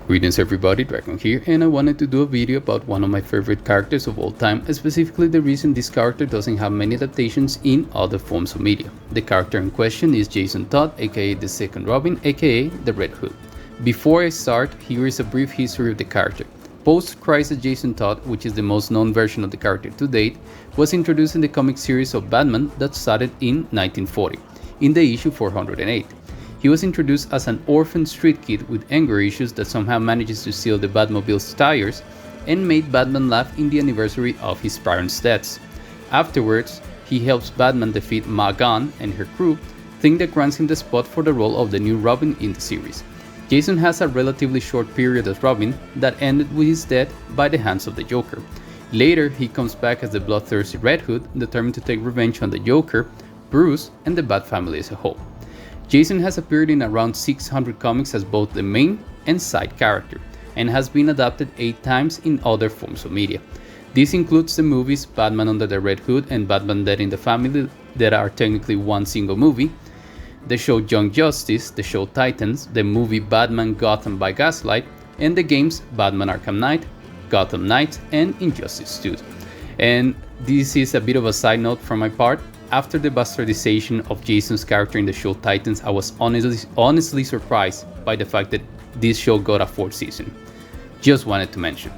Greetings everybody, Dragon here, and I wanted to do a video about one of my favorite characters of all time, specifically the reason this character doesn't have many adaptations in other forms of media. The character in question is Jason Todd, aka the Second Robin, aka the Red Hood. Before I start, here is a brief history of the character. Post-Crisis Jason Todd, which is the most known version of the character to date, was introduced in the comic series of Batman that started in 1940, in the issue 408. He was introduced as an orphan street kid with anger issues that somehow manages to steal the Batmobile's tires and made Batman laugh in the anniversary of his parents' deaths. Afterwards, he helps Batman defeat Ma Gunn and her crew, thing that grants him the spot for the role of the new Robin in the series. Jason has a relatively short period as Robin that ended with his death by the hands of the Joker. Later, he comes back as the bloodthirsty Red Hood, determined to take revenge on the Joker, Bruce, and the Bat family as a whole. Jason has appeared in around 600 comics as both the main and side character, and has been adapted 8 times in other forms of media. This includes the movies Batman Under the Red Hood and Batman Dead in the Family that are technically one single movie, the show Young Justice, the show Titans, the movie Batman Gotham by Gaslight, and the games Batman Arkham Knight, Gotham Knights, and Injustice 2. And this is a bit of a side note from my part. After the bastardization of Jason's character in the show Titans, I was honestly surprised by the fact that this show got a 4th season. Just wanted to mention.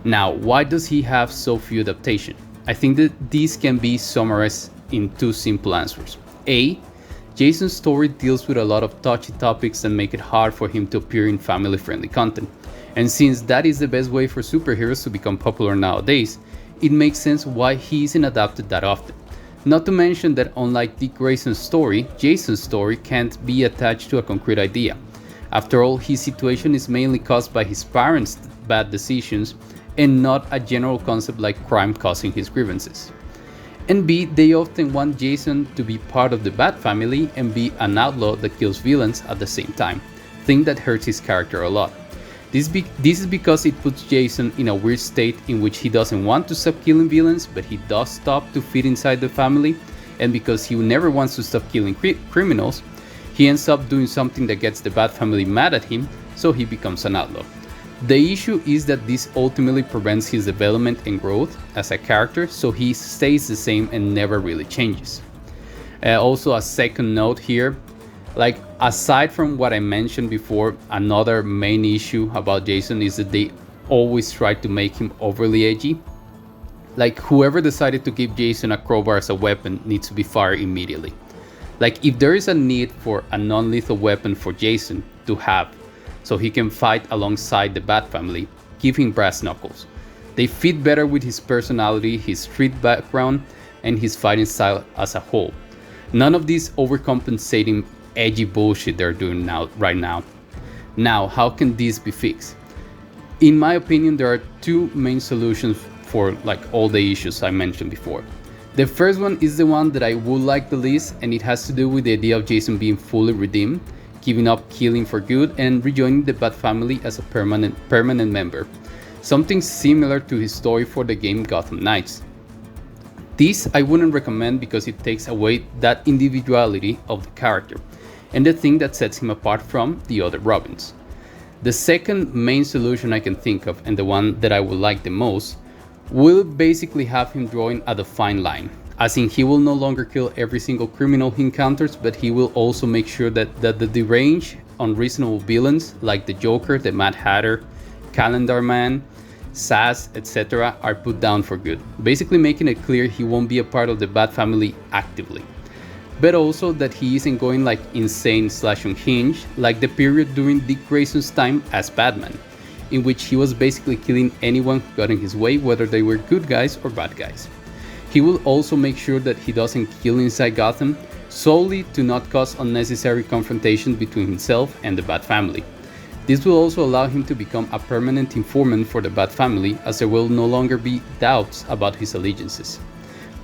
Now, why does he have so few adaptations? I think that these can be summarized in 2 simple answers. A. Jason's story deals with a lot of touchy topics that make it hard for him to appear in family-friendly content. And since that is the best way for superheroes to become popular nowadays, it makes sense why he isn't adapted that often. Not to mention that unlike Dick Grayson's story, Jason's story can't be attached to a concrete idea. After all, his situation is mainly caused by his parents' bad decisions and not a general concept like crime causing his grievances. And B, they often want Jason to be part of the Bat family and be an outlaw that kills villains at the same time, thing that hurts his character a lot. This is because it puts Jason in a weird state in which he doesn't want to stop killing villains, but he does stop to fit inside the family, and because he never wants to stop killing criminals, he ends up doing something that gets the Bat family mad at him, so he becomes an outlaw. The issue is that this ultimately prevents his development and growth as a character, so he stays the same and never really changes. Also, a second note here, like aside from what I mentioned before, another main issue about Jason is that they always try to make him overly edgy. Like whoever decided to give Jason a crowbar as a weapon needs to be fired immediately. Like if there is a need for a non-lethal weapon for Jason to have so he can fight alongside the Bat family, give him brass knuckles. They fit better with his personality, his street background, and his fighting style as a whole. None of these overcompensating edgy bullshit they're doing right now. Now, how can this be fixed? In my opinion, there are 2 main solutions for like all the issues I mentioned before. The first one is the one that I would like the least, and it has to do with the idea of Jason being fully redeemed, giving up killing for good, and rejoining the Bat family as a permanent member. Something similar to his story for the game Gotham Knights. This I wouldn't recommend because it takes away that individuality of the character and the thing that sets him apart from the other Robins. The second main solution I can think of, and the one that I would like the most, will basically have him drawing a defined line, as in he will no longer kill every single criminal he encounters, but he will also make sure that the deranged, unreasonable villains like the Joker, the Mad Hatter, Calendar Man, Sass, etc. are put down for good, basically making it clear he won't be a part of the Bat family actively. But also that he isn't going like insane / unhinged like the period during Dick Grayson's time as Batman, in which he was basically killing anyone who got in his way, whether they were good guys or bad guys. He will also make sure that he doesn't kill inside Gotham, solely to not cause unnecessary confrontation between himself and the Bat family. This will also allow him to become a permanent informant for the Bat family, as there will no longer be doubts about his allegiances.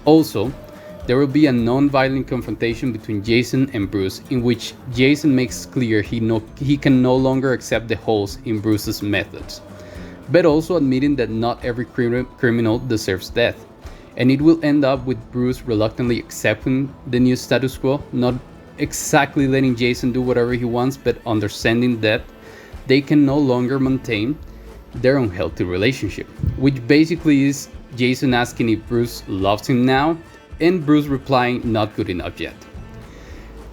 Also, there will be a non-violent confrontation between Jason and Bruce, in which Jason makes clear he can no longer accept the holes in Bruce's methods, but also admitting that not every criminal deserves death. And it will end up with Bruce reluctantly accepting the new status quo, not exactly letting Jason do whatever he wants, but understanding that they can no longer maintain their unhealthy relationship, which basically is Jason asking if Bruce loves him now, and Bruce replying not good enough yet.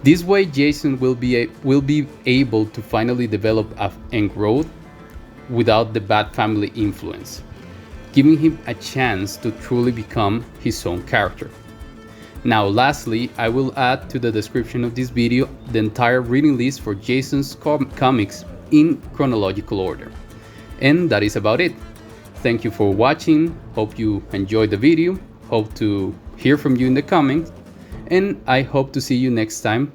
This way, Jason will be able to finally develop and grow without the bad family influence, giving him a chance to truly become his own character. Now lastly, I will add to the description of this video the entire reading list for Jason's comics in chronological order. And that is about it. Thank you for watching, hope you enjoyed the video, hope to hear from you in the comments, and I hope to see you next time